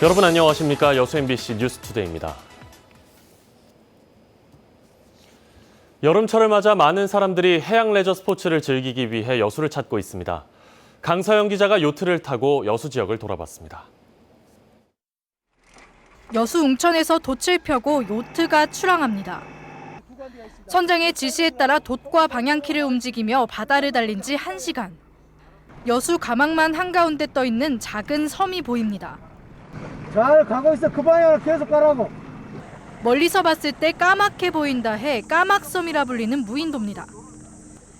여러분 안녕하십니까? 여수 MBC 뉴스투데이입니다. 여름철을 맞아 많은 사람들이 해양 레저 스포츠를 즐기기 위해 여수를 찾고 있습니다. 강서영 기자가 요트를 타고 여수 지역을 돌아봤습니다. 여수 웅천에서 돛을 펴고 요트가 출항합니다. 선장의 지시에 따라 돛과 방향키를 움직이며 바다를 달린 지 1시간. 여수 가망만 한가운데 떠 있는 작은 섬이 보입니다. 잘 가고 있어. 그 방향을 계속 가라고. 멀리서 봤을 때 까맣게 보인다 해 까막섬이라 불리는 무인도입니다.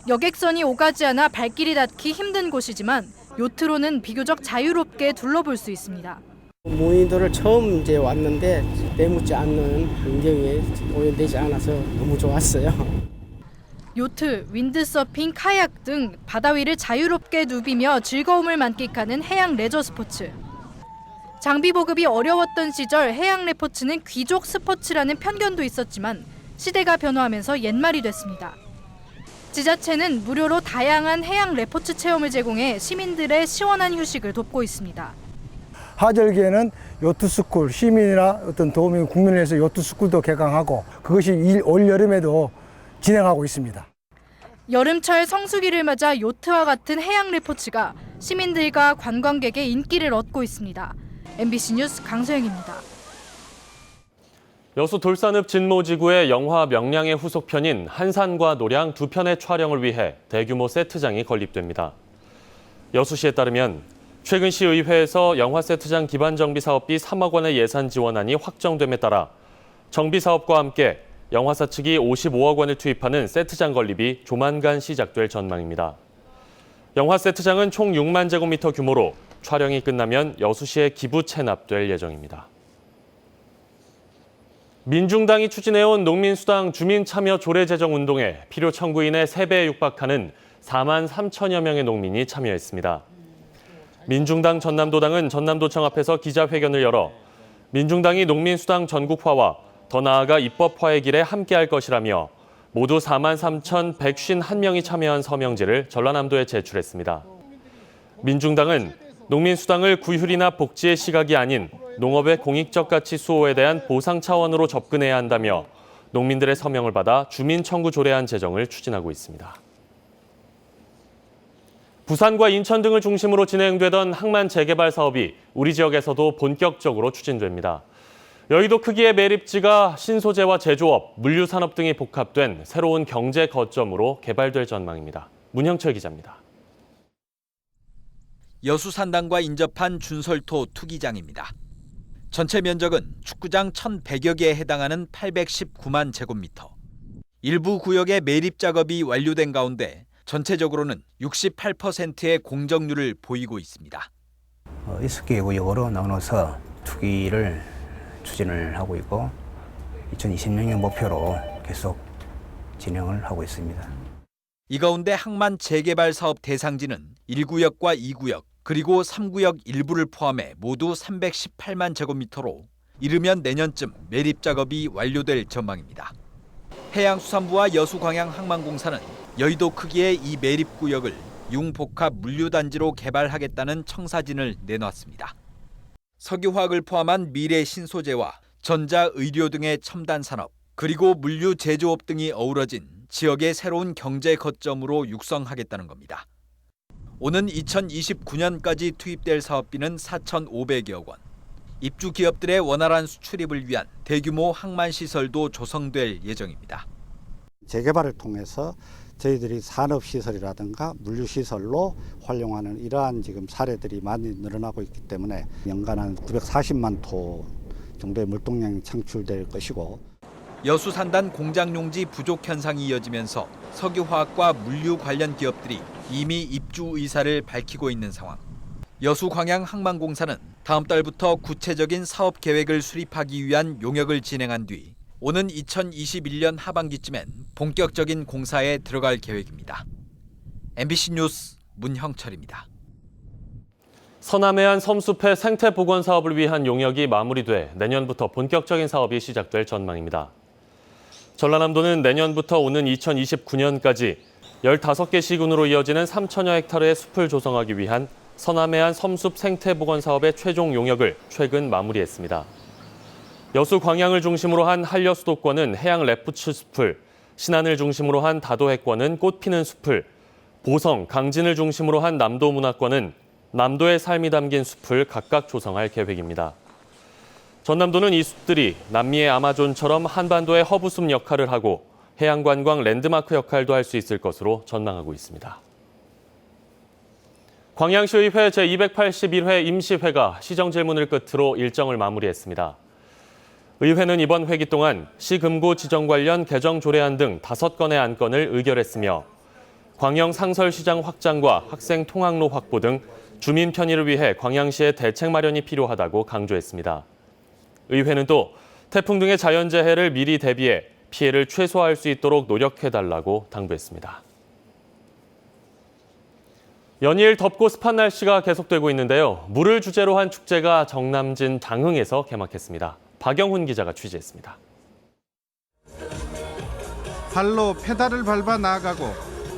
여객선이 오가지 않아 발길이 닿기 힘든 곳이지만 요트로는 비교적 자유롭게 둘러볼 수 있습니다. 무인도를 처음 이제 왔는데 때묻지 않는 환경에 오염되지 않아서 너무 좋았어요. 요트, 윈드서핑, 카약 등 바다 위를 자유롭게 누비며 즐거움을 만끽하는 해양 레저 스포츠. 장비 보급이 어려웠던 시절 해양 레포츠는 귀족 스포츠라는 편견도 있었지만 시대가 변화하면서 옛말이 됐습니다. 지자체는 무료로 다양한 해양 레포츠 체험을 제공해 시민들의 시원한 휴식을 돕고 있습니다. 하절기에는 요트스쿨, 시민이나 어떤 도민 국민을 위해서 요트스쿨도 개강하고 그것이 올 여름에도 진행하고 있습니다. 여름철 성수기를 맞아 요트와 같은 해양 레포츠가 시민들과 관광객의 인기를 얻고 있습니다. MBC 뉴스 강소영입니다. 여수 돌산읍 진모지구의 영화 명량의 후속편인 한산과 노량 두 편의 촬영을 위해 대규모 세트장이 건립됩니다. 여수시에 따르면 최근 시의회에서 영화 세트장 기반 정비 사업비 3억 원의 예산 지원안이 확정됨에 따라 정비 사업과 함께 영화사 측이 55억 원을 투입하는 세트장 건립이 조만간 시작될 전망입니다. 영화 세트장은 총 6만 제곱미터 규모로 촬영이 끝나면 여수시에 기부 체납될 예정입니다. 민중당이 추진해온 농민수당 주민참여 조례제정운동에 필요 청구인의 3배에 육박하는 4만 3천여 명의 농민이 참여했습니다. 민중당 전남도당은 전남도청 앞에서 기자회견을 열어 민중당이 농민수당 전국화와 더 나아가 입법화의 길에 함께할 것이라며 모두 4만 3,151명이 참여한 서명지를 전라남도에 제출했습니다. 민중당은 농민수당을 구휼이나 복지의 시각이 아닌 농업의 공익적 가치 수호에 대한 보상 차원으로 접근해야 한다며 농민들의 서명을 받아 주민청구 조례안 제정을 추진하고 있습니다. 부산과 인천 등을 중심으로 진행되던 항만 재개발 사업이 우리 지역에서도 본격적으로 추진됩니다. 여의도 크기의 매립지가 신소재와 제조업, 물류산업 등이 복합된 새로운 경제 거점으로 개발될 전망입니다. 문형철 기자입니다. 여수 산당과 인접한 준설토 투기장입니다. 전체 면적은 축구장 1,100여 개에 해당하는 819만 제곱미터. 일부 구역의 매립 작업이 완료된 가운데 전체적으로는 68%의 공정률을 보이고 있습니다. 6개 구역으로 나눠서 투기를 추진을 하고 있고 2020년형 목표로 계속 진행을 하고 있습니다. 이 가운데 항만 재개발 사업 대상지는 1구역과 2구역 그리고 3구역 일부를 포함해 모두 318만 제곱미터로 이르면 내년쯤 매립 작업이 완료될 전망입니다. 해양수산부와 여수광양항만공사는 여의도 크기의 이 매립구역을 융복합 물류단지로 개발하겠다는 청사진을 내놨습니다. 석유화학을 포함한 미래 신소재와 전자, 의료 등의 첨단 산업, 그리고 물류 제조업 등이 어우러진 지역의 새로운 경제 거점으로 육성하겠다는 겁니다. 오는 2029년까지 투입될 사업비는 4,500여 원. 입주 기업들의 원활한 수출입을 위한 대규모 항만 시설도 조성될 예정입니다. 재개발을 통해서 저희들이 산업시설이라든가 물류시설로 활용하는 이러한 지금 사례들이 많이 늘어나고 있기 때문에 연간 한 940만 톤 정도의 물동량이 창출될 것이고 여수 산단 공장 용지 부족 현상이 이어지면서 석유화학과 물류 관련 기업들이 이미 입주 의사를 밝히고 있는 상황. 여수광양항만공사는 다음 달부터 구체적인 사업 계획을 수립하기 위한 용역을 진행한 뒤 오는 2021년 하반기쯤엔 본격적인 공사에 들어갈 계획입니다. MBC 뉴스 문형철입니다. 서남해안 섬숲의 생태 복원 사업을 위한 용역이 마무리돼 내년부터 본격적인 사업이 시작될 전망입니다. 전라남도는 내년부터 오는 2029년까지 15개 시군으로 이어지는 3천여 헥타르의 숲을 조성하기 위한 서남해안 섬숲 생태보건 사업의 최종 용역을 최근 마무리했습니다. 여수 광양을 중심으로 한 한려수도권은 해양 레프트 숲을, 신안을 중심으로 한 다도해권은 꽃 피는 숲을, 보성, 강진을 중심으로 한 남도 문화권은 남도의 삶이 담긴 숲을 각각 조성할 계획입니다. 전남도는 이 숲들이 남미의 아마존처럼 한반도의 허브숲 역할을 하고 해양관광 랜드마크 역할도 할 수 있을 것으로 전망하고 있습니다. 광양시의회 제281회 임시회가 시정질문을 끝으로 일정을 마무리했습니다. 의회는 이번 회기 동안 시금고 지정 관련 개정 조례안 등 5건의 안건을 의결했으며 광영 상설시장 확장과 학생 통학로 확보 등 주민 편의를 위해 광양시의 대책 마련이 필요하다고 강조했습니다. 의회는 또 태풍 등의 자연재해를 미리 대비해 피해를 최소화할 수 있도록 노력해달라고 당부했습니다. 연일 덥고 습한 날씨가 계속되고 있는데요. 물을 주제로 한 축제가 정남진 장흥에서 개막했습니다. 박영훈 기자가 취재했습니다. 발로 페달을 밟아 나아가고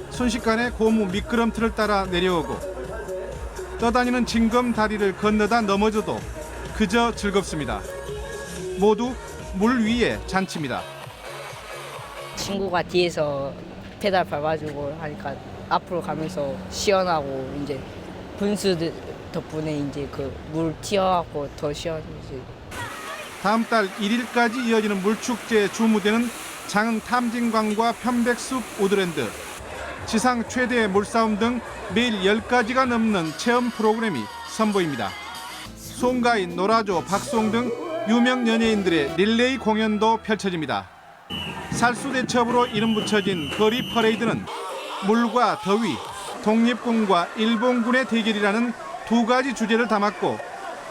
순식간에 고무 미끄럼틀을 따라 내려오고 떠다니는 징검 다리를 건너다 넘어져도 그저 즐겁습니다. 모두 물 위의 잔치입니다. 친구가 뒤에서 페달 밟아주고 하니까 앞으로 가면서 시원하고 이제 분수 덕분에 이제 그 물 튀어갖고 더 시원해지. 다음 달 1일까지 이어지는 물축제의 주무대는 장흥 탐진강과 편백숲 우드랜드, 지상 최대의 물싸움 등 매일 10가지가 넘는 체험 프로그램이 선보입니다. 송가인, 노라조, 박송 등 유명 연예인들의 릴레이 공연도 펼쳐집니다. 살수대첩으로 이름 붙여진 거리 퍼레이드는 물과 더위, 독립군과 일본군의 대결이라는 2가지 주제를 담았고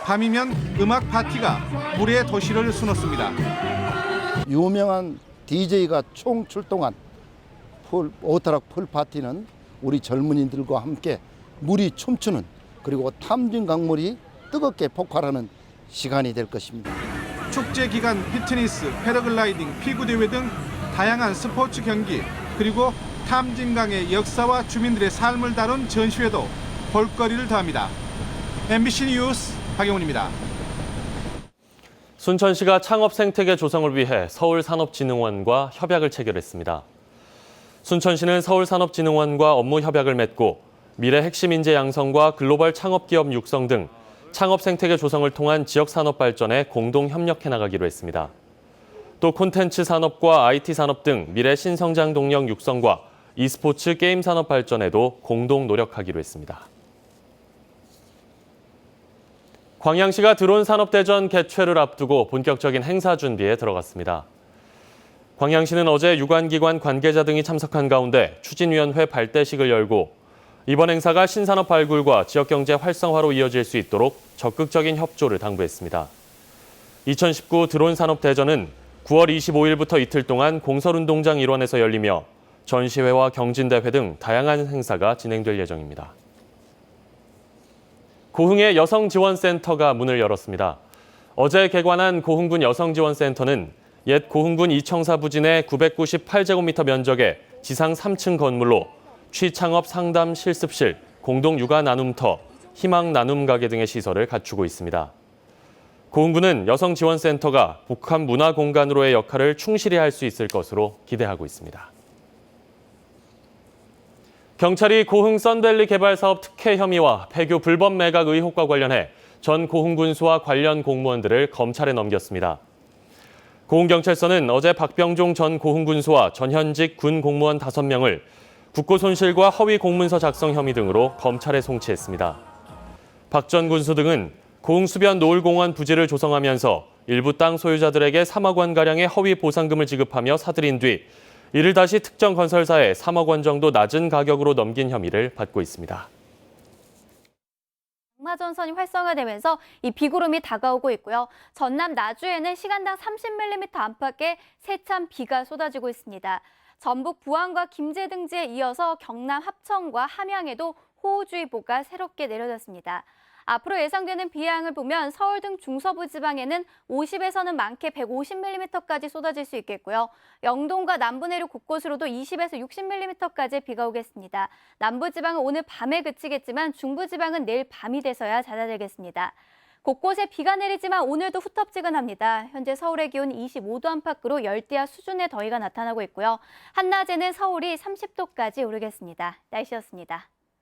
밤이면 음악 파티가 물의 도시를 수놓습니다. 유명한 DJ가 총 출동한 오토락 풀 파티는 우리 젊은이들과 함께 물이 춤추는, 그리고 탐진 강물이 뜨겁게 폭발하는 시간이 될 것입니다. 축제 기간 피트니스, 패러글라이딩, 피구대회 등 다양한 스포츠 경기, 그리고 탐진강의 역사와 주민들의 삶을 다룬 전시회도 볼거리를 더합니다. MBC 뉴스 박영훈입니다. 순천시가 창업 생태계 조성을 위해 서울산업진흥원과 협약을 체결했습니다. 순천시는 서울산업진흥원과 업무 협약을 맺고 미래 핵심 인재 양성과 글로벌 창업기업 육성 등 창업 생태계 조성을 통한 지역 산업 발전에 공동 협력해 나가기로 했습니다. 또 콘텐츠 산업과 IT 산업 등 미래 신성장 동력 육성과 e스포츠 게임 산업 발전에도 공동 노력하기로 했습니다. 광양시가 드론 산업대전 개최를 앞두고 본격적인 행사 준비에 들어갔습니다. 광양시는 어제 유관기관 관계자 등이 참석한 가운데 추진위원회 발대식을 열고 이번 행사가 신산업 발굴과 지역경제 활성화로 이어질 수 있도록 적극적인 협조를 당부했습니다. 2019 드론 산업대전은 9월 25일부터 이틀 동안 공설운동장 일원에서 열리며 전시회와 경진대회 등 다양한 행사가 진행될 예정입니다. 고흥의 여성지원센터가 문을 열었습니다. 어제 개관한 고흥군 여성지원센터는 옛 고흥군 이청사 부진의 998제곱미터 면적의 지상 3층 건물로 취창업 상담 실습실, 공동 육아 나눔터, 희망 나눔 가게 등의 시설을 갖추고 있습니다. 고흥군은 여성지원센터가 복합 문화 공간으로의 역할을 충실히 할 수 있을 것으로 기대하고 있습니다. 경찰이 고흥 썬밸리 개발 사업 특혜 혐의와 폐교 불법 매각 의혹과 관련해 전 고흥군수와 관련 공무원들을 검찰에 넘겼습니다. 고흥경찰서는 어제 박병종 전 고흥군수와 전현직 군 공무원 5명을 국고손실과 허위 공문서 작성 혐의 등으로 검찰에 송치했습니다. 박 전 군수 등은 고흥 수변 노을공원 부지를 조성하면서 일부 땅 소유자들에게 3억 원가량의 허위 보상금을 지급하며 사들인 뒤 이를 다시 특정 건설사에 3억 원 정도 낮은 가격으로 넘긴 혐의를 받고 있습니다. 장마전선이 활성화되면서 이 비구름이 다가오고 있고요. 전남 나주에는 시간당 30mm 안팎의 세찬 비가 쏟아지고 있습니다. 전북 부안과 김제 등지에 이어서 경남 합천과 함양에도 호우주의보가 새롭게 내려졌습니다. 앞으로 예상되는 비 양을 보면 서울 등 중서부 지방에는 50에서는 많게 150mm까지 쏟아질 수 있겠고요. 영동과 남부 내륙 곳곳으로도 20에서 60mm까지 비가 오겠습니다. 남부 지방은 오늘 밤에 그치겠지만 중부 지방은 내일 밤이 돼서야 잦아들겠습니다. 곳곳에 비가 내리지만 오늘도 후텁지근합니다. 현재 서울의 기온 25도 안팎으로 열대야 수준의 더위가 나타나고 있고요. 한낮에는 서울이 30도까지 오르겠습니다. 날씨였습니다.